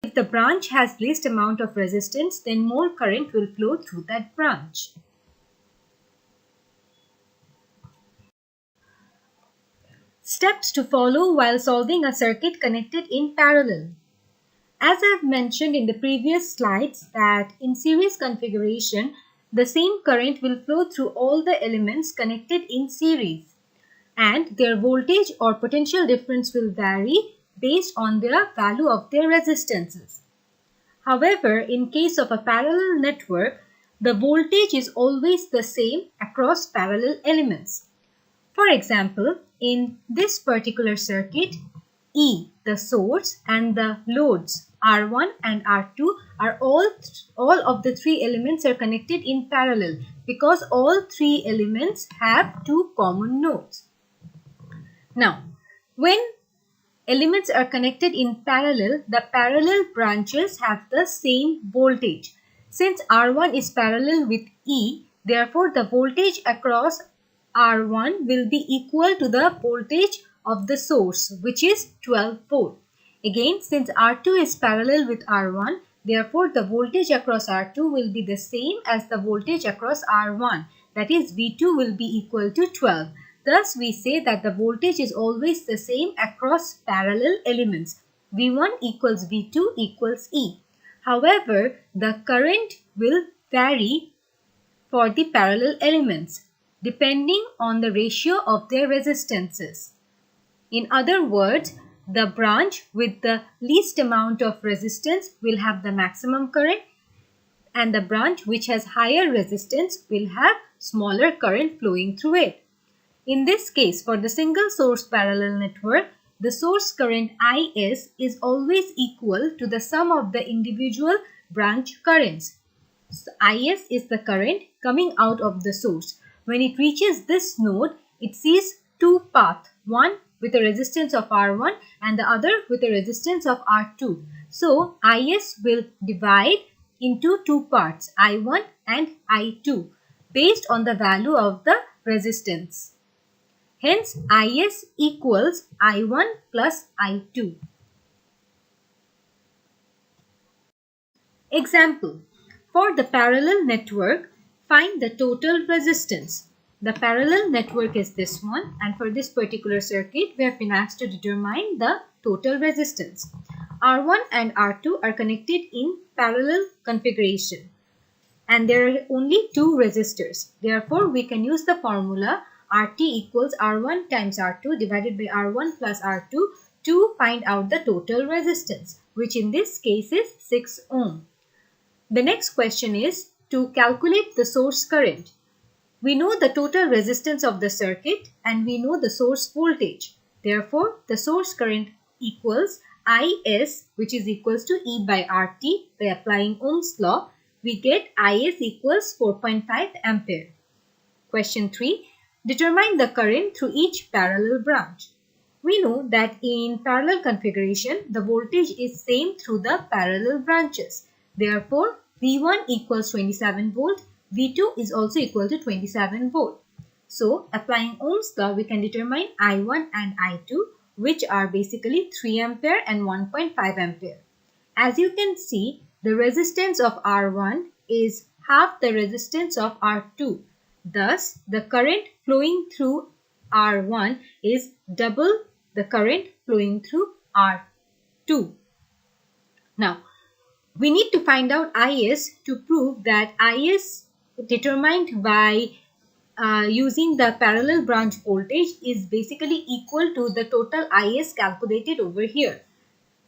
If the branch has least amount of resistance, then more current will flow through that branch. Steps to follow while solving a circuit connected in parallel. As I've mentioned in the previous slides that in series configuration, the same current will flow through all the elements connected in series, and their voltage or potential difference will vary based on the value of their resistances. However, in case of a parallel network, the voltage is always the same across parallel elements. For example, in this particular circuit, E, the source, and the loads R1 and R2 are all of the three elements are connected in parallel because all three elements have two common nodes. Now, when elements are connected in parallel, the parallel branches have the same voltage. Since R1 is parallel with E, therefore the voltage across R1 will be equal to the voltage of the source, which is 12 volt. Again, since R2 is parallel with R1, therefore the voltage across R2 will be the same as the voltage across R1. That is, V2 will be equal to 12. Thus, we say that the voltage is always the same across parallel elements. V1 equals V2 equals E. However, the current will vary for the parallel elements depending on the ratio of their resistances. In other words, the branch with the least amount of resistance will have the maximum current, and the branch which has higher resistance will have smaller current flowing through it. In this case, for the single source parallel network, the source current Is is always equal to the sum of the individual branch currents. So Is is the current coming out of the source. When it reaches this node, it sees two paths, one with a resistance of R1 and the other with a resistance of R2. So Is will divide into two parts, I1 and I2, based on the value of the resistance. Hence, Is equals I1 plus I2. Example. For the parallel network, find the total resistance. The parallel network is this one, and for this particular circuit, we have been asked to determine the total resistance. R1 and R2 are connected in parallel configuration, and there are only two resistors. Therefore, we can use the formula RT equals R1 times R2 divided by R1 plus R2 to find out the total resistance, which in this case is 6 ohm. The next question is to calculate the source current. We know the total resistance of the circuit and we know the source voltage. Therefore, the source current equals Is, which is equals to E by RT. By applying Ohm's law, we get Is equals 4.5 ampere. Question 3. Determine the current through each parallel branch. We know that in parallel configuration, the voltage is same through the parallel branches. Therefore, V1 equals 27 volt, V2 is also equal to 27 volt. So, applying Ohm's law, we can determine I1 and I2, which are basically 3 ampere and 1.5 ampere. As you can see, the resistance of R1 is half the resistance of R2. Thus, the current flowing through R1 is double the current flowing through R2. Now, we need to find out Is to prove that Is determined by using the parallel branch voltage is basically equal to the total Is calculated over here.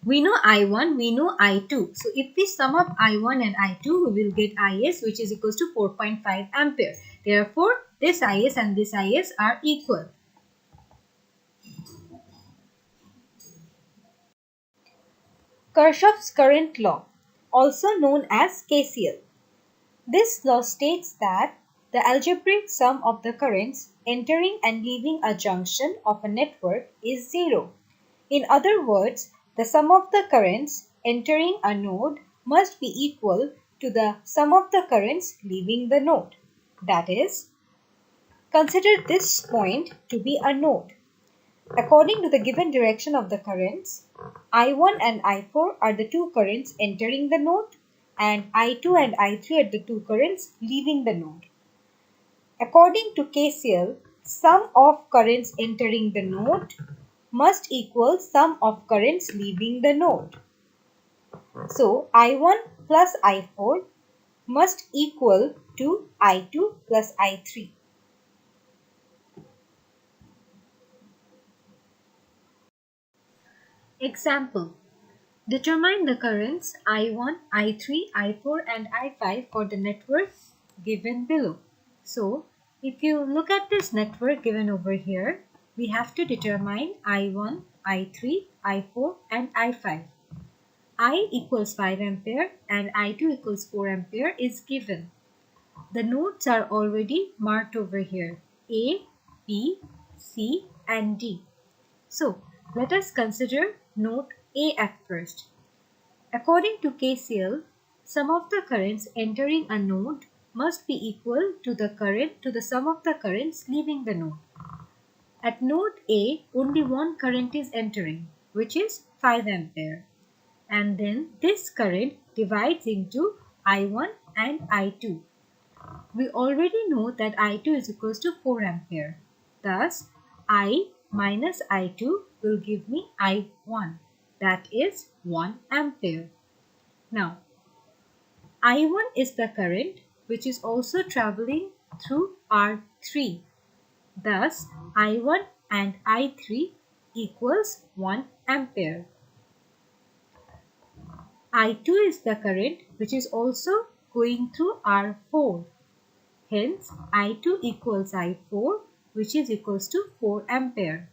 We know I1, we know I2. So, if we sum up I1 and I2, we will get Is, which is equals to 4.5 ampere. Therefore, this Is and this Is are equal. Kirchhoff's current law, also known as KCL. This law states that the algebraic sum of the currents entering and leaving a junction of a network is 0. In other words, the sum of the currents entering a node must be equal to the sum of the currents leaving the node. That is, consider this point to be a node. According to the given direction of the currents, I1 and I4 are the two currents entering the node, and I2 and I3 are the two currents leaving the node. According to KCL, sum of currents entering the node must equal sum of currents leaving the node. So, I1 plus I4 must equal to I2 plus I3. Example. Determine the currents I1, I3, I4 and I5 for the network given below. So, if you look at this network given over here, we have to determine I1, I3, I4 and I5. I equals 5 ampere and I2 equals 4 ampere is given. The nodes are already marked over here, A, B, C and D. So, let us consider node A at first. According to KCL, sum of the currents entering a node must be equal to the sum of the currents leaving the node. At node A, only one current is entering, which is 5 ampere. And then this current divides into I1 and I2. We already know that I2 is equals to 4 ampere. Thus, I minus I2 will give me I1. That is 1 ampere. Now, I1 is the current which is also traveling through R3. Thus, I1 and I3 equals 1 ampere. I2 is the current which is also going through R4. Hence, I2 equals I4 which is equals to 4 ampere.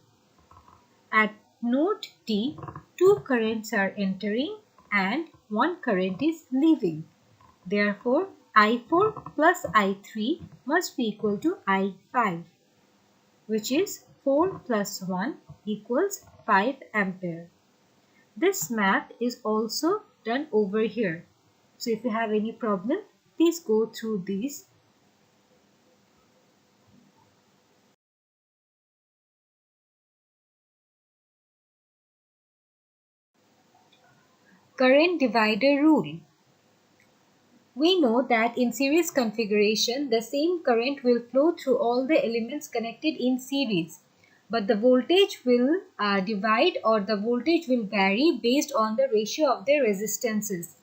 At node D, two currents are entering and one current is leaving. Therefore, I4 plus I3 must be equal to I5, which is 4 plus 1 equals 5 ampere. This math is also done over here. So if you have any problem, please go through these. Current divider rule. We know that in series configuration, the same current will flow through all the elements connected in series, but the voltage will divide or the voltage will vary based on the ratio of their resistances.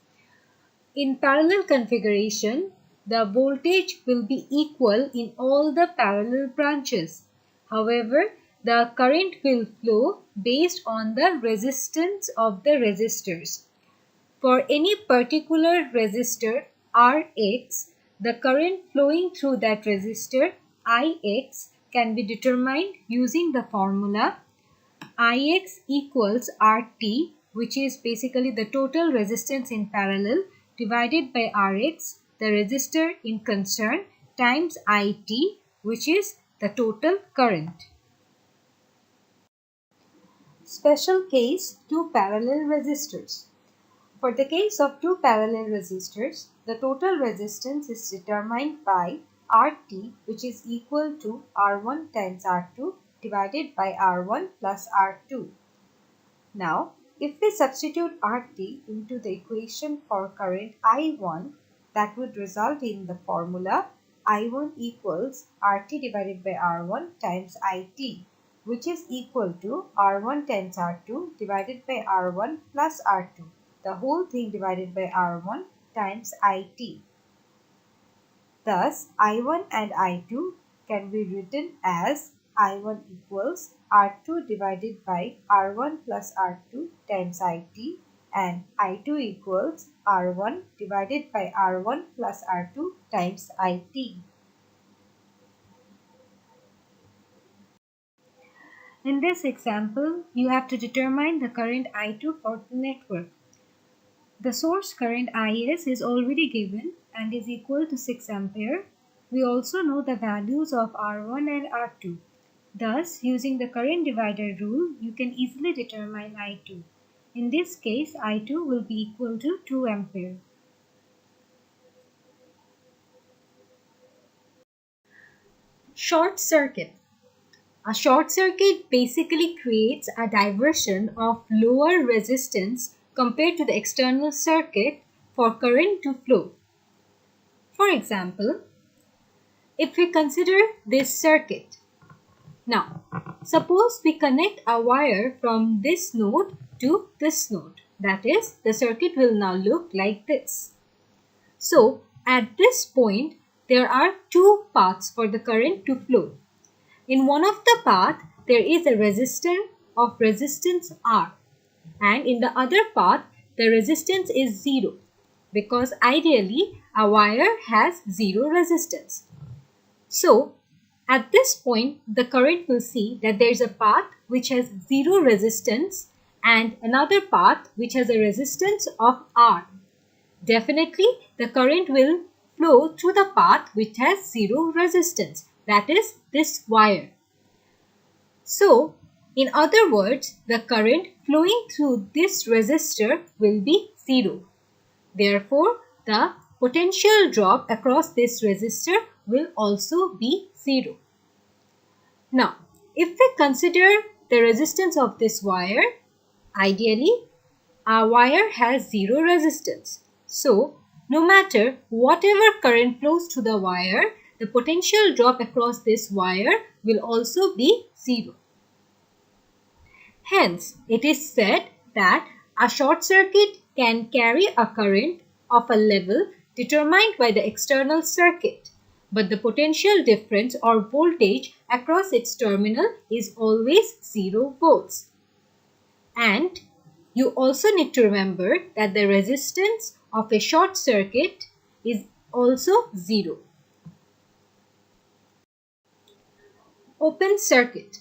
In parallel configuration, the voltage will be equal in all the parallel branches. However, the current will flow based on the resistance of the resistors. For any particular resistor Rx, the current flowing through that resistor Ix can be determined using the formula Ix equals RT, which is basically the total resistance in parallel divided by Rx, the resistor in concern, times It, which is the total current. Special case, two parallel resistors. For the case of two parallel resistors, the total resistance is determined by RT, which is equal to R1 times R2 divided by R1 plus R2. Now, if we substitute RT into the equation for current I1, that would result in the formula I1 equals RT divided by R1 times IT, which is equal to R1 times R2 divided by R1 plus R2, the whole thing divided by R1 times IT. Thus, I1 and I2 can be written as I1 equals R2 divided by R1 plus R2 times IT, and I2 equals R1 divided by R1 plus R2 times IT. In this example, you have to determine the current I2 for the network. The source current Is is already given and is equal to 6 ampere. We also know the values of R1 and R2. Thus, using the current divider rule, you can easily determine I2. In this case, I2 will be equal to 2 ampere. Short circuit. A short circuit basically creates a diversion of lower resistance compared to the external circuit for current to flow. For example, if we consider this circuit. Now, suppose we connect a wire from this node to this node. That is, the circuit will now look like this. So, at this point, there are two paths for the current to flow. In one of the path, there is a resistor of resistance R, and in the other path, the resistance is 0, because ideally a wire has 0 resistance. So, at this point, the current will see that there is a path which has 0 resistance and another path which has a resistance of R. Definitely, the current will flow through the path which has 0 resistance, that is this wire. So, in other words, the current flowing through this resistor will be 0. Therefore, the potential drop across this resistor will also be 0. Now, if we consider the resistance of this wire, ideally, our wire has 0 resistance. So, no matter whatever current flows through the wire, the potential drop across this wire will also be 0. Hence, it is said that a short circuit can carry a current of a level determined by the external circuit, but the potential difference or voltage across its terminal is always 0 volts. And you also need to remember that the resistance of a short circuit is also 0. Open circuit.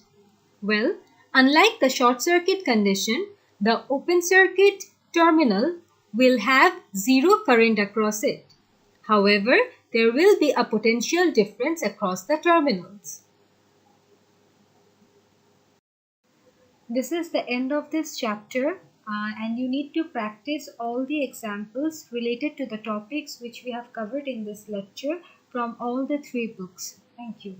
Well, unlike the short circuit condition, the open circuit terminal will have 0 current across it. However, there will be a potential difference across the terminals. This is the end of this chapter and you need to practice all the examples related to the topics which we have covered in this lecture from all the 3 books. Thank you.